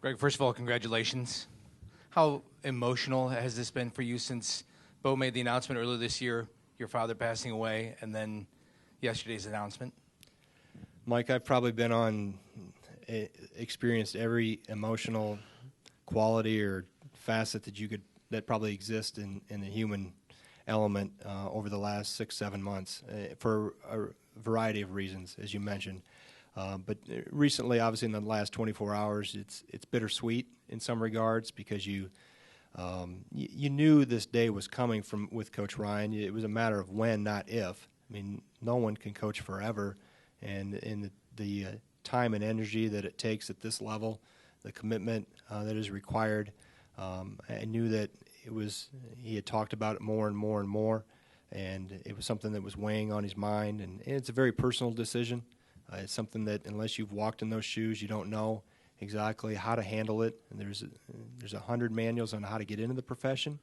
Greg, first of all, congratulations. How emotional has this been for you since Bo made the announcement earlier this year, your father passing away, and then yesterday's announcement? Mike, I've probably experienced every emotional quality or facet that probably exists in the human element over the last 6-7 months for a variety of reasons, as you mentioned. But recently, obviously, in the last 24 hours, it's bittersweet in some regards because you knew this day was coming with Coach Ryan. It was a matter of when, not if. I mean, no one can coach forever, and in the time and energy that it takes at this level, the commitment that is required, I knew that he had talked about it more and more and more, and it was something that was weighing on his mind, and it's a very personal decision. It's something that unless you've walked in those shoes, you don't know exactly how to handle it. And there's 100 manuals on how to get into the profession.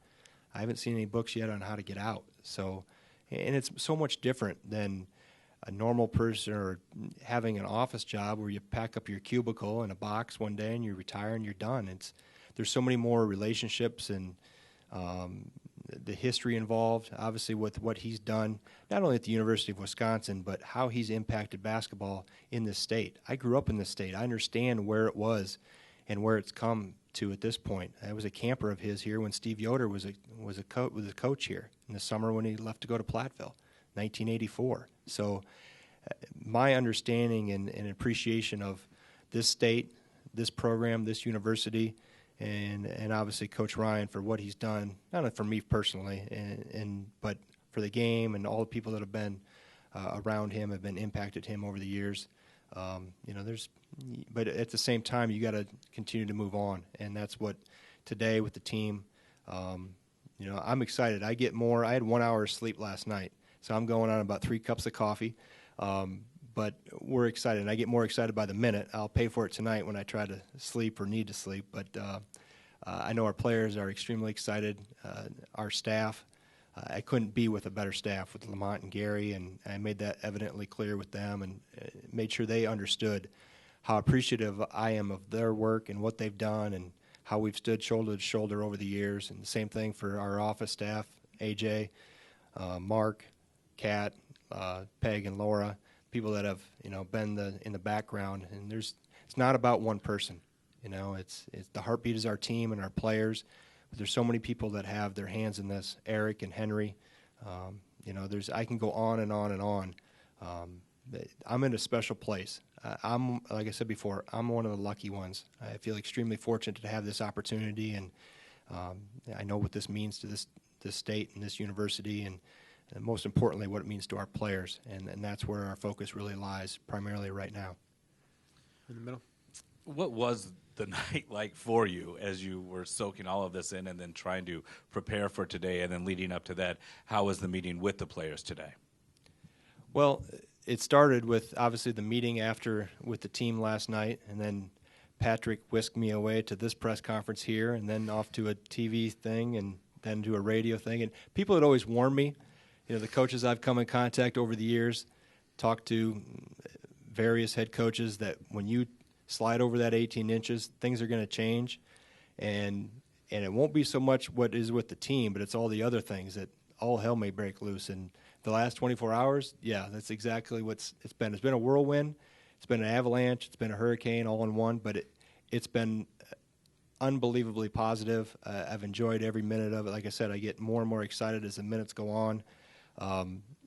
I haven't seen any books yet on how to get out. So, and it's so much different than a normal person or having an office job where you pack up your cubicle in a box one day and you retire and you're done. There's so many more relationships and the history involved, obviously, with what he's done, not only at the University of Wisconsin, but how he's impacted basketball in this state. I grew up in this state. I understand where it was and where it's come to at this point. I was a camper of his here when Steve Yoder was a coach here in the summer when he left to go to Platteville, 1984. So my understanding and appreciation of this state, this program, this university, and obviously Coach Ryan for what he's done, not only for me personally, but for the game and all the people that have been around him, have been impacted him over the years. But at the same time, you got to continue to move on, and that's what today with the team. I'm excited. I had 1 hour of sleep last night, so I'm going on about 3 cups of coffee. But we're excited, and I get more excited by the minute. I'll pay for it tonight when I try to sleep or need to sleep. But I know our players are extremely excited. Our staff, I couldn't be with a better staff with Lamont and Gary, and I made that evidently clear with them and made sure they understood how appreciative I am of their work and what they've done and how we've stood shoulder to shoulder over the years. And the same thing for our office staff, AJ, Mark, Kat, Peg, and Laura. People that have been in the background, and it's not about one person. It's the heartbeat is our team and our players. But there's so many people that have their hands in this. Eric and Henry. I can go on and on and on. I'm in a special place. I'm like I said before. I'm one of the lucky ones. I feel extremely fortunate to have this opportunity, and I know what this means to this state and this university, and most importantly, what it means to our players, and that's where our focus really lies primarily right now. In the middle. What was the night like for you as you were soaking all of this in and then trying to prepare for today and then leading up to that? How was the meeting with the players today? Well, it started with obviously the meeting with the team last night, and then Patrick whisked me away to this press conference here and then off to a TV thing and then to a radio thing. And people had always warned me. The coaches I've come in contact over the years, talked to various head coaches, that when you slide over that 18 inches, things are going to change. And it won't be so much what is with the team, but it's all the other things that all hell may break loose. And the last 24 hours, yeah, that's exactly it's been. It's been a whirlwind. It's been an avalanche. It's been a hurricane all in one, but it's been unbelievably positive. I've enjoyed every minute of it. Like I said, I get more and more excited as the minutes go on.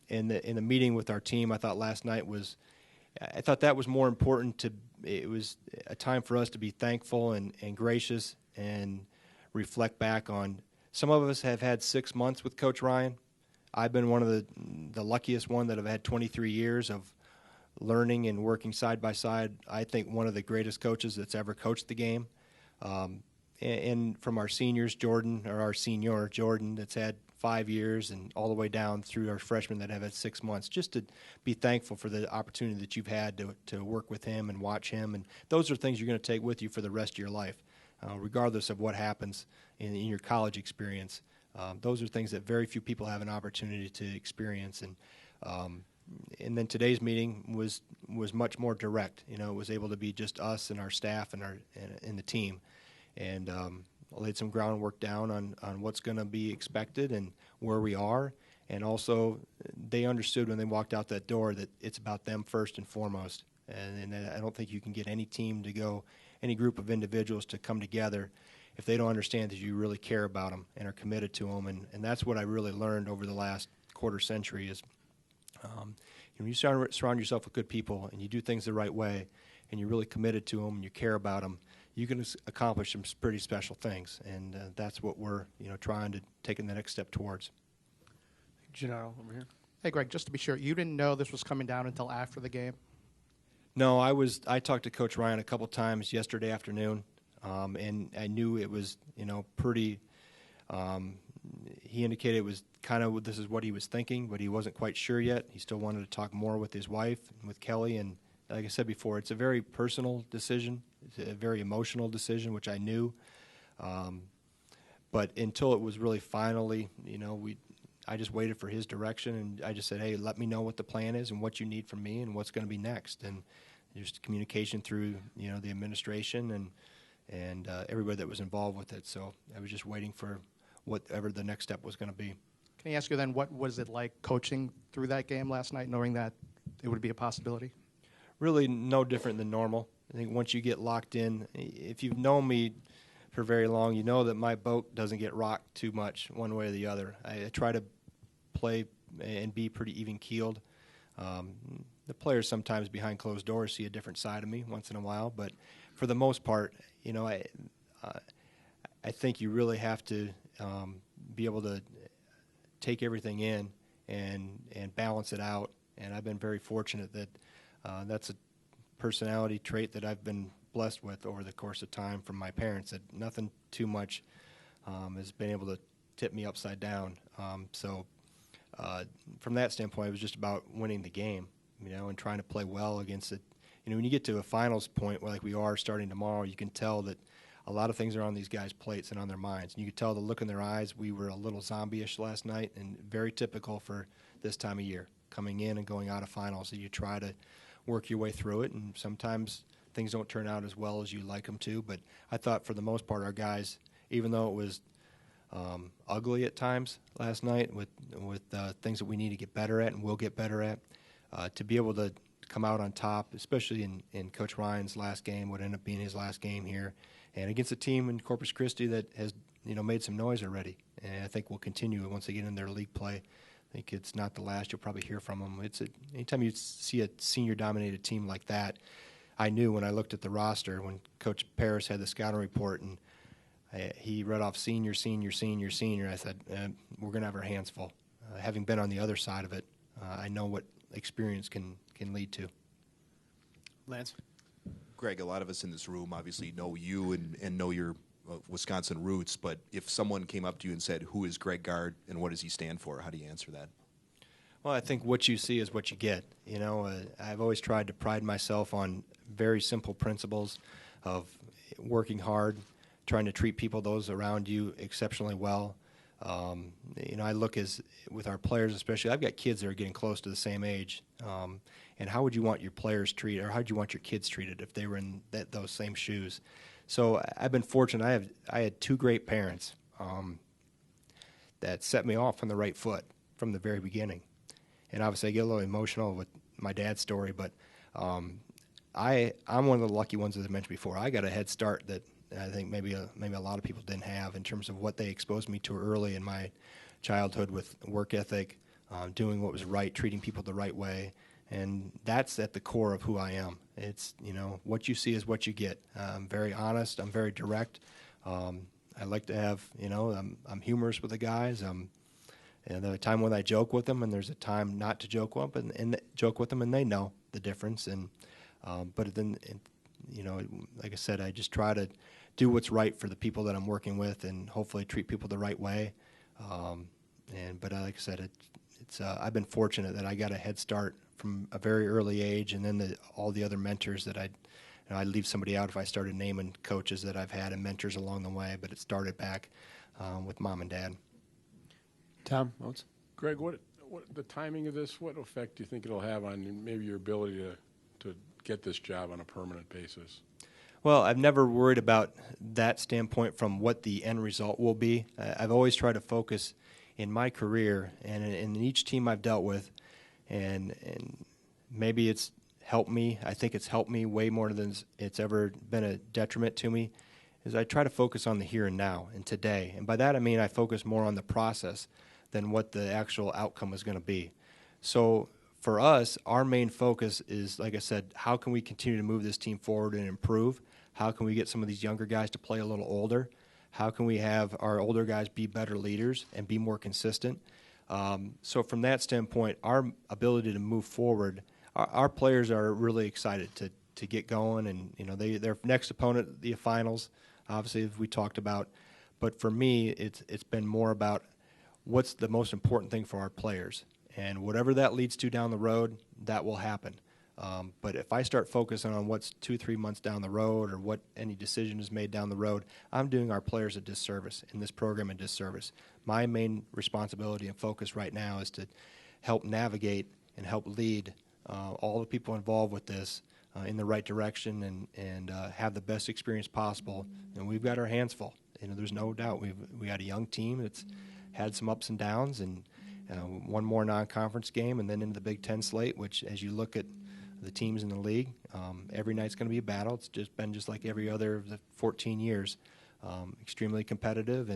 In the meeting with our team, I thought last night that was more important. It was a time for us to be thankful and gracious and reflect back on. Some of us have had 6 months with Coach Ryan. I've been one of the luckiest one that have had 23 years of learning and working side by side. I think one of the greatest coaches that's ever coached the game. And from our seniors, our senior Jordan, that's had 5 years, and all the way down through our freshmen that have had 6 months, just to be thankful for the opportunity that you've had to work with him and watch him. And those are things you're going to take with you for the rest of your life, regardless of what happens in your college experience. Those are things that very few people have an opportunity to experience. And and then today's meeting was much more direct. It was able to be just us and our staff and the team, and laid some groundwork down on what's going to be expected and where we are. And also, they understood when they walked out that door that it's about them first and foremost. And I don't think you can get any team to go, any group of individuals to come together if they don't understand that you really care about them and are committed to them. And that's what I really learned over the last quarter century is when you surround yourself with good people and you do things the right way and you're really committed to them and you care about them, you can accomplish some pretty special things. And that's what we're trying to take in the next step towards. Gennaro over here. Hey, Greg, just to be sure, you didn't know this was coming down until after the game? No, I talked to Coach Ryan a couple times yesterday afternoon, and I knew it was, pretty. He indicated it was kind of this is what he was thinking, but he wasn't quite sure yet. He still wanted to talk more with his wife and with Kelly, and like I said before, it's a very personal decision. It's a very emotional decision, which I knew. But until it was really finally, I just waited for his direction, and I just said, hey, let me know what the plan is and what you need from me and what's going to be next. And just communication through, the administration and everybody that was involved with it. So I was just waiting for whatever the next step was going to be. Can I ask you then, what was it like coaching through that game last night, knowing that it would be a possibility? Really no different than normal. I think once you get locked in, if you've known me for very long, you know that my boat doesn't get rocked too much one way or the other. I try to play and be pretty even-keeled. The players sometimes behind closed doors see a different side of me once in a while, but for the most part, I think you really have to be able to take everything in and balance it out. And I've been very fortunate that that's a personality trait that I've been blessed with over the course of time from my parents, that nothing too much has been able to tip me upside down. So from that standpoint, it was just about winning the game, and trying to play well against it. When you get to a finals point where like we are starting tomorrow, you can tell that a lot of things are on these guys' plates and on their minds. And you could tell the look in their eyes. We were a little zombie-ish last night, and very typical for this time of year, coming in and going out of finals. So you try to work your way through it, and sometimes things don't turn out as well as you like them to. But I thought for the most part our guys, even though it was ugly at times last night with things that we need to get better at and will get better at, to be able to come out on top, especially in Coach Ryan's last game, would end up being his last game here, and against a team in Corpus Christi that has made some noise already, and I think will continue once they get in their league play. I think it's not the last you'll probably hear from them. Anytime you see a senior-dominated team like that, I knew when I looked at the roster when Coach Paris had the scouting report and he read off senior, senior, senior, senior. I said, we're going to have our hands full. Having been on the other side of it, I know what experience can lead to. Lance? Greg, a lot of us in this room obviously know you and know your Wisconsin roots, but if someone came up to you and said, who is Greg Gard and what does he stand for, how do you answer that? Well, I think what you see is what you get. I've always tried to pride myself on very simple principles of working hard, trying to treat those around you exceptionally well. I look with our players especially, I've got kids that are getting close to the same age. And how would you want your players treated, or how would you want your kids treated if they were in those same shoes? So I've been fortunate. I had two great parents that set me off on the right foot from the very beginning. And obviously I get a little emotional with my dad's story, but I'm one of the lucky ones, as I mentioned before. I got a head start that I think maybe a lot of people didn't have in terms of what they exposed me to early in my childhood with work ethic, doing what was right, treating people the right way. And that's at the core of who I am. It's, what you see is what you get. I'm very honest. I'm very direct. I like to have, I'm humorous with the guys. And there's a time when I joke with them, and there's a time not to joke with them, and they know the difference. And but then, like I said, I just try to do what's right for the people that I'm working with, and hopefully treat people the right way. But like I said, I've been fortunate that I got a head start from a very early age, and then all the other mentors that I'd leave somebody out if I started naming coaches that I've had and mentors along the way. But it started back with mom and dad. Tom Oates? Greg, what what the timing of this? What effect do you think it'll have on maybe your ability to get this job on a permanent basis? Well, I've never worried about that standpoint from what the end result will be. I've always tried to focus in my career and in each team I've dealt with, and maybe it's helped me. I think it's helped me way more than it's ever been a detriment to me, is I try to focus on the here and now and today. And by that I mean I focus more on the process than what the actual outcome is going to be. So for us, our main focus is, like I said, how can we continue to move this team forward and improve? How can we get some of these younger guys to play a little older? How can we have our older guys be better leaders and be more consistent? So from that standpoint, our ability to move forward, our players are really excited to get going, and their next opponent, the finals, obviously, as we talked about. But for me, it's been more about what's the most important thing for our players, and whatever that leads to down the road, that will happen. But if I start focusing on what's 2-3 months down the road or what any decision is made down the road, I'm doing our players a disservice in this program, a disservice. My main responsibility and focus right now is to help navigate and help lead all the people involved with this in the right direction and have the best experience possible. And we've got our hands full. There's no doubt we got a young team that's had some ups and downs, and one more non-conference game, and then into the Big Ten slate, which, as you look at the teams in the league, every night's going to be a battle. It's just been just like every other of the 14 years, extremely competitive.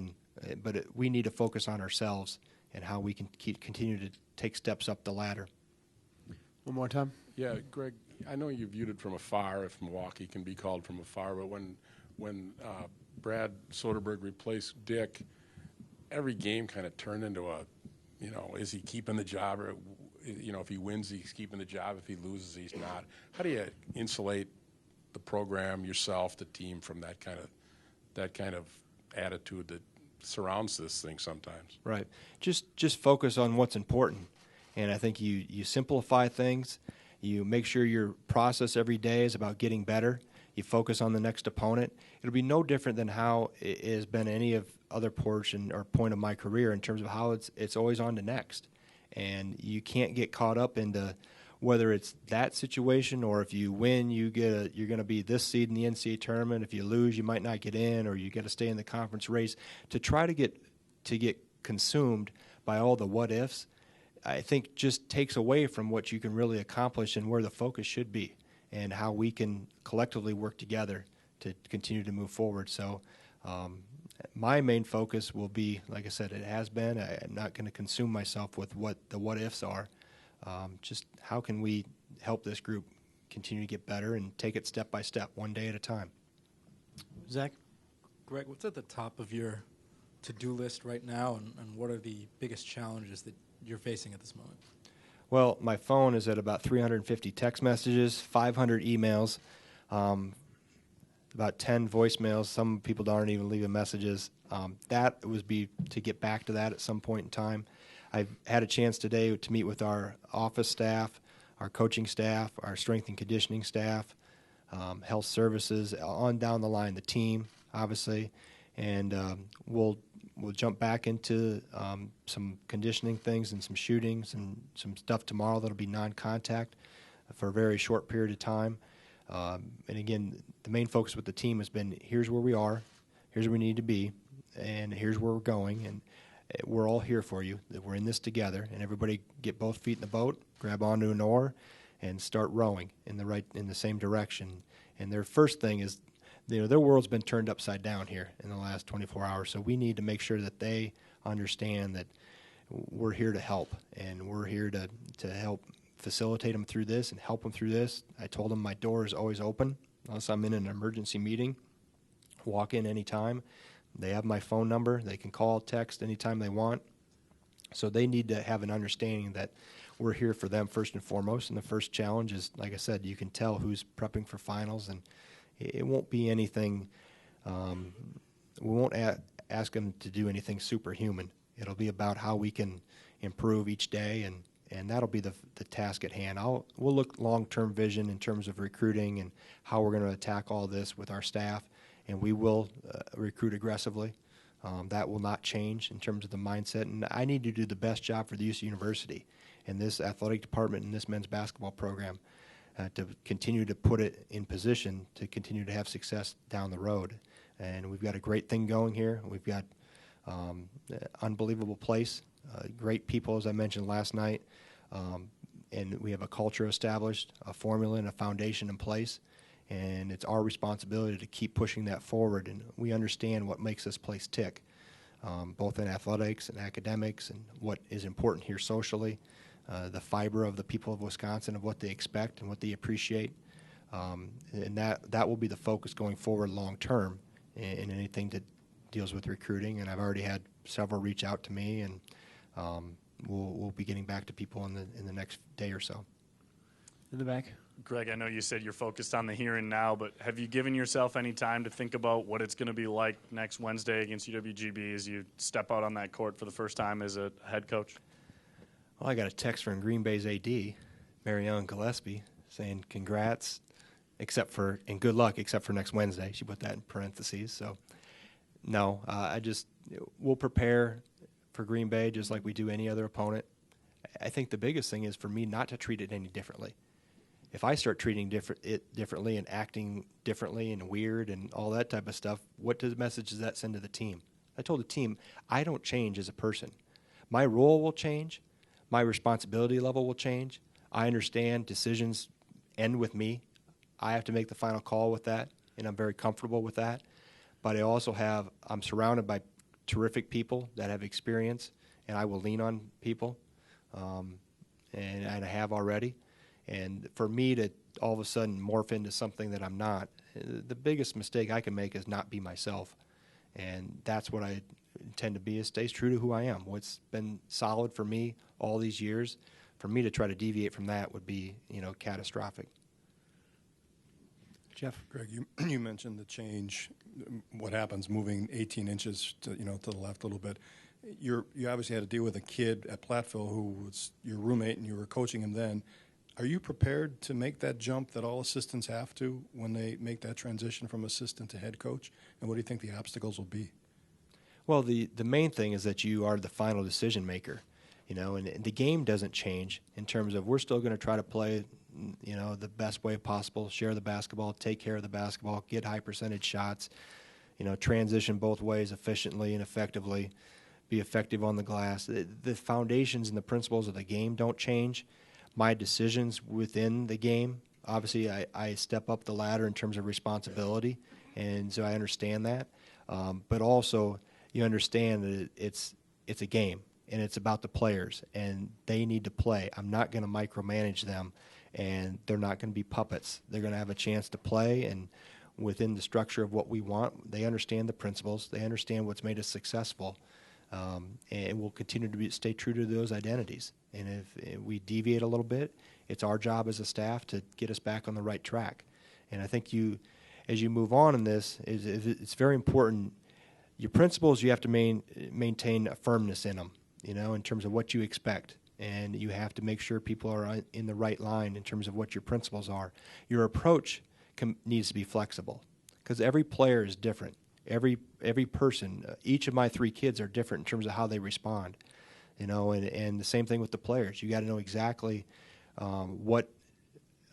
But we need to focus on ourselves and how we can continue to take steps up the ladder. One more time. Yeah, Greg, I know you viewed it from afar, if Milwaukee can be called from afar, but when Brad Soderberg replaced Dick, every game kind of turned into is he keeping the job, or if he wins, he's keeping the job. If he loses, he's not. How do you insulate the program, yourself, the team from that kind of attitude that surrounds this thing sometimes? Right. Just focus on what's important, and I think you simplify things. You make sure your process every day is about getting better. You focus on the next opponent. It'll be no different than how it has been any of other portion or point of my career in terms of how it's always on to next. And you can't get caught up into whether it's that situation or if you win, you're going to be this seed in the NCAA tournament. If you lose, you might not get in, or you got to stay in the conference race. To try to get consumed by all the what ifs, I think just takes away from what you can really accomplish and where the focus should be, and how we can collectively work together to continue to move forward. So my main focus will be, like I said, it has been, I'm not going to consume myself with what the what-ifs are. Just how can we help this group continue to get better and take it step by step, one day at a time. Zach? Greg, what's at the top of your to-do list right now, and what are the biggest challenges that you're facing at this moment? Well, my phone is at about 350 text messages, 500 emails, about 10 voicemails. Some people aren't even leaving messages. That would be to get back to that at some point in time. I've had a chance today to meet with our office staff, our coaching staff, our strength and conditioning staff, health services, on down the line, the team, obviously, and we'll jump back into some conditioning things and some shootings and some stuff tomorrow that'll be non-contact for a very short period of time. And again, the main focus with the team has been, here's where we are, here's where we need to be, and here's where we're going, and we're all here for you. We're in this together, and everybody get both feet in the boat, grab onto an oar, and start rowing in the same direction. And their first thing is, their world's been turned upside down here in the last 24 hours, so we need to make sure that they understand that we're here to help, and we're here to help facilitate them through this and help them through this. I told them my door is always open unless I'm in an emergency meeting. Walk in anytime. They have my phone number. They can call, text anytime they want. So they need to have an understanding that we're here for them first and foremost. And the first challenge is, like I said, you can tell who's prepping for finals, and it won't be anything, we won't ask them to do anything superhuman. It'll be about how we can improve each day, and that'll be the task at hand. We'll look long-term vision in terms of recruiting and how we're going to attack all this with our staff, and we will recruit aggressively. That will not change in terms of the mindset, and I need to do the best job for the UC University and this athletic department and this men's basketball program to continue to put it in position to continue to have success down the road. And we've got a great thing going here. We've got an unbelievable place, great people, as I mentioned last night, and we have a culture established, a formula and a foundation in place, and it's our responsibility to keep pushing that forward. And we understand what makes this place tick, both in athletics and academics and what is important here socially, the fiber of the people of Wisconsin, of what they expect and what they appreciate. And that will be the focus going forward long term in anything that deals with recruiting. And I've already had several reach out to me, and we'll be getting back to people in the next day or so. In the back. Greg, I know you said you're focused on the here and now, but have you given yourself any time to think about what it's going to be like next Wednesday against UWGB as you step out on that court for the first time as a head coach? Well, I got a text from Green Bay's AD, Marianne Gillespie, saying congrats, and good luck, except for next Wednesday. She put that in parentheses. So, no, we'll prepare for Green Bay just like we do any other opponent. I think the biggest thing is for me not to treat it any differently. If I start treating it differently and acting differently and weird and all that type of stuff, what message does that send to the team? I told the team, I don't change as a person. My role will change. My responsibility level will change. I understand decisions end with me. I have to make the final call with that, and I'm very comfortable with that. But I'm surrounded by terrific people that have experience, and I will lean on people, and I have already. And for me to all of a sudden morph into something that I'm not, the biggest mistake I can make is not be myself. And that's what I intend to be, is stay true to who I am. What's been solid for me all these years, for me to try to deviate from that would be, catastrophic. Jeff. Greg, you mentioned the change, what happens moving 18 inches to the left a little bit. You obviously had to deal with a kid at Platteville who was your roommate and you were coaching him then. Are you prepared to make that jump that all assistants have to when they make that transition from assistant to head coach? And what do you think the obstacles will be? Well, the main thing is that you are the final decision maker, and the game doesn't change in terms of we're still going to try to play, the best way possible, share the basketball, take care of the basketball, get high percentage shots, transition both ways efficiently and effectively, be effective on the glass. The foundations and the principles of the game don't change. My decisions within the game, obviously I step up the ladder in terms of responsibility, and so I understand that. But also you understand that it's a game, and it's about the players, and they need to play. I'm not going to micromanage them, and they're not going to be puppets. They're going to have a chance to play, and within the structure of what we want, they understand the principles. They understand what's made us successful. And we'll continue to stay true to those identities. And if we deviate a little bit, it's our job as a staff to get us back on the right track. And I think as you move on in this, it's very important. Your principles, you have to maintain a firmness in them, in terms of what you expect. And you have to make sure people are in the right line in terms of what your principles are. Your approach needs to be flexible because every player is different. Every person, each of my 3 kids are different in terms of how they respond, and the same thing with the players. You got to know exactly what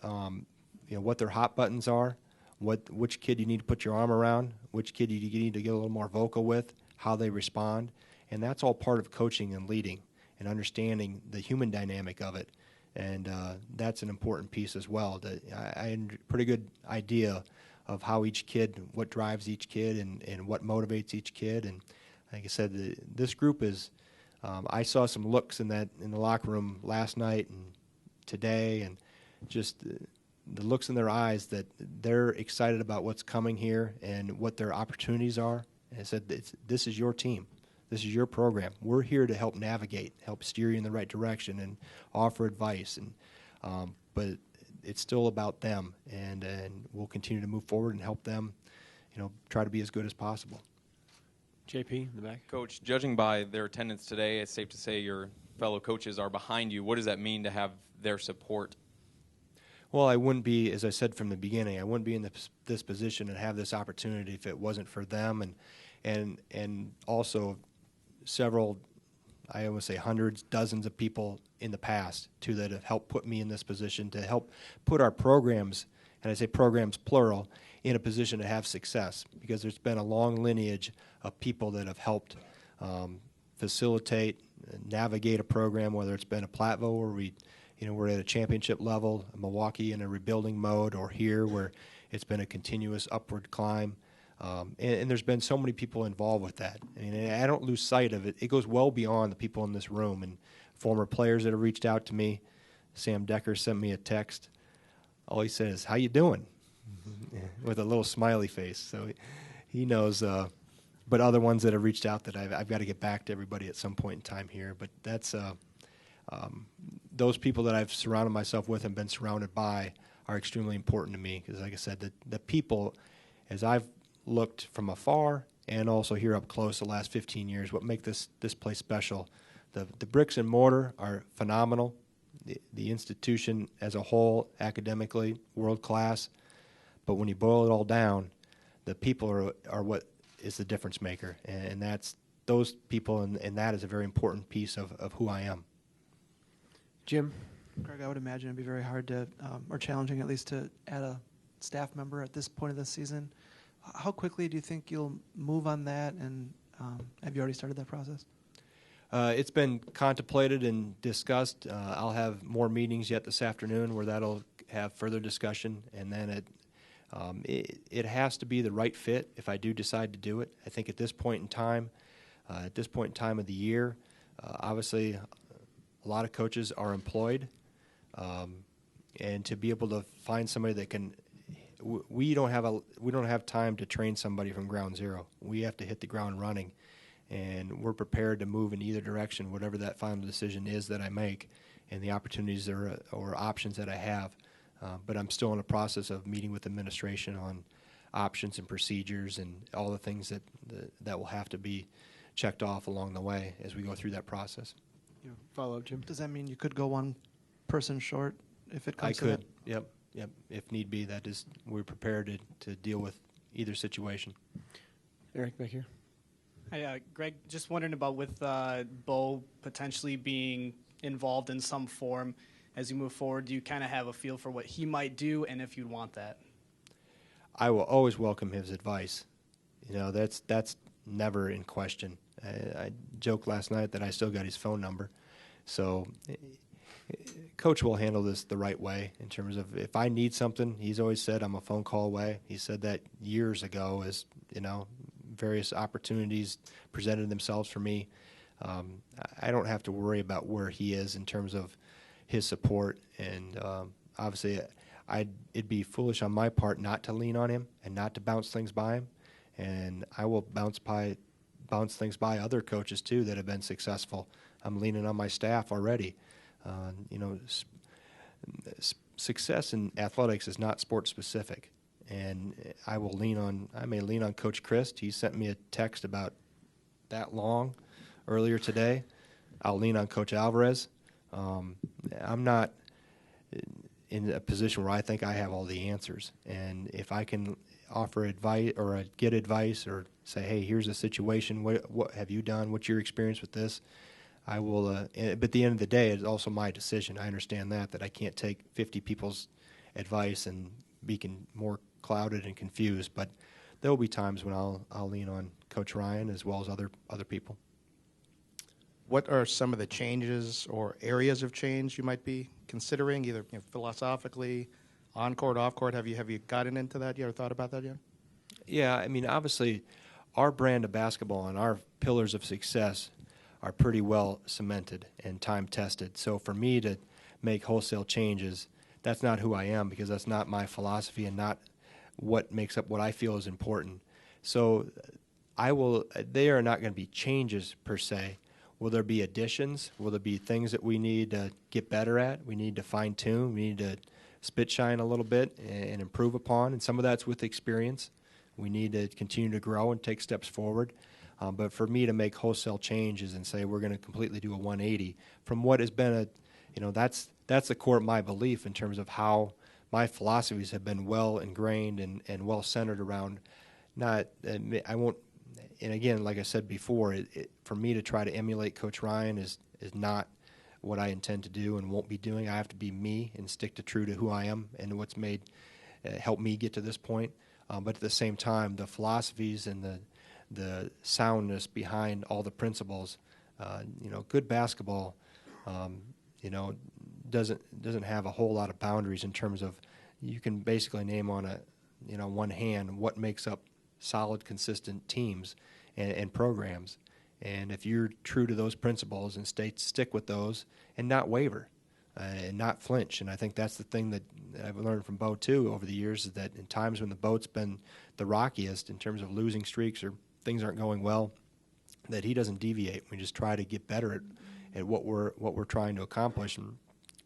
their hot buttons are, which kid you need to put your arm around, which kid you need to get a little more vocal with, how they respond, and that's all part of coaching and leading and understanding the human dynamic of it, and that's an important piece as well. I had a pretty good idea of how each kid, what drives each kid, and what motivates each kid. And like I said, this group is. I saw some looks in the locker room last night and today, and just the looks in their eyes that they're excited about what's coming here and what their opportunities are. And I said, this is your team. This is your program. We're here to help navigate, help steer you in the right direction, and offer advice. And but it's still about them, and we'll continue to move forward and help them, try to be as good as possible. JP, in the back. Coach, judging by their attendance today, it's safe to say your fellow coaches are behind you. What does that mean to have their support? Well, I wouldn't be, as I said from the beginning, I wouldn't be in this position and have this opportunity if it wasn't for them and also several, I almost say hundreds, dozens of people in the past too that have helped put me in this position to help put our programs, and I say programs plural, in a position to have success, because there's been a long lineage of people that have helped facilitate, navigate a program, whether it's been a Platteville where we're at a championship level, Milwaukee in a rebuilding mode, or here where it's been a continuous upward climb. And there's been so many people involved with that. And I don't lose sight of it. It goes well beyond the people in this room and former players that have reached out to me. Sam Decker sent me a text. All he says, "How you doing?" with a little smiley face. So he knows. But other ones that have reached out that I've got to get back to everybody at some point in time here. But that's those people that I've surrounded myself with and been surrounded by are extremely important to me, because, like I said, the people, as I've looked from afar and also here up close the last 15 years, what make this place special. The bricks and mortar are phenomenal. The institution as a whole, academically, world class. But when you boil it all down, the people are what is the difference maker. And that's those people, and that is a very important piece of who I am. Jim? Greg, I would imagine it'd be very hard to, or challenging at least, to add a staff member at this point of the season. How quickly do you think you'll move on that, and have you already started that process? It's been contemplated and discussed. I'll have more meetings yet this afternoon where that'll have further discussion, and then it has to be the right fit if I do decide to do it. I think at this point in time of the year, obviously a lot of coaches are employed, and to be able to find somebody that can, we don't have time to train somebody from ground zero. We have to hit the ground running, and we're prepared to move in either direction, whatever that final decision is that I make, and the opportunities or options that I have. But I'm still in the process of meeting with administration on options and procedures and all the things that will have to be checked off along the way as we go through that process. Follow up, Jim. Does that mean you could go one person short if it comes to that? that? Yep. If need be, we're prepared to deal with either situation. Eric, back here. Hi, Greg, just wondering about with Bo potentially being involved in some form as you move forward. Do you kind of have a feel for what he might do, and if you'd want that? I will always welcome his advice. That's never in question. I joked last night that I still got his phone number. So Coach will handle this the right way in terms of if I need something. He's always said I'm a phone call away. He said that years ago as, various opportunities presented themselves for me. I don't have to worry about where he is in terms of his support. And obviously it'd be foolish on my part not to lean on him and not to bounce things by him. And I will bounce things by other coaches too that have been successful. I'm leaning on my staff already. Success in athletics is not sport specific, and I may lean on Coach Christ. He sent me a text about that long earlier today. I'll lean on Coach Alvarez. I'm not in a position where I think I have all the answers, and if I can offer advice or get advice or say, hey, here's a situation, what have you done, what's your experience with this, I will, but at the end of the day, it's also my decision. I understand that I can't take 50 people's advice and be more clouded and confused, but there will be times when I'll lean on Coach Ryan as well as other people. What are some of the changes or areas of change you might be considering, either philosophically, on court, off court? Have you gotten into that yet or thought about that yet? Yeah, obviously, our brand of basketball and our pillars of success are pretty well cemented and time tested. So for me to make wholesale changes, that's not who I am, because that's not my philosophy and not what makes up what I feel is important. So they are not going to be changes per se. Will there be additions? Will there be things that we need to get better at? We need to fine tune. We need to spit shine a little bit and improve upon. And some of that's with experience. We need to continue to grow and take steps forward. But for me to make wholesale changes and say we're going to completely do a 180 from what has been that's the core of my belief in terms of how my philosophies have been well ingrained and well centered around and again, like I said before, for me to try to emulate Coach Ryan is not what I intend to do and won't be doing. I have to be me and stick to true to who I am and what's made helped me get to this point. But at the same time, the philosophies and the soundness behind all the principles, good basketball, doesn't have a whole lot of boundaries in terms of you can basically name on one hand what makes up solid, consistent teams and programs. And if you're true to those principles and stick with those and not waver and not flinch, and I think that's the thing that I've learned from Bo too over the years, is that in times when the boat's been the rockiest in terms of losing streaks or things aren't going well, that he doesn't deviate. We just try to get better at what we're trying to accomplish, and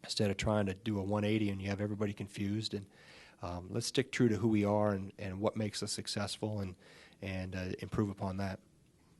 instead of trying to do a 180 and you have everybody confused. And let's stick true to who we are and what makes us successful and improve upon that.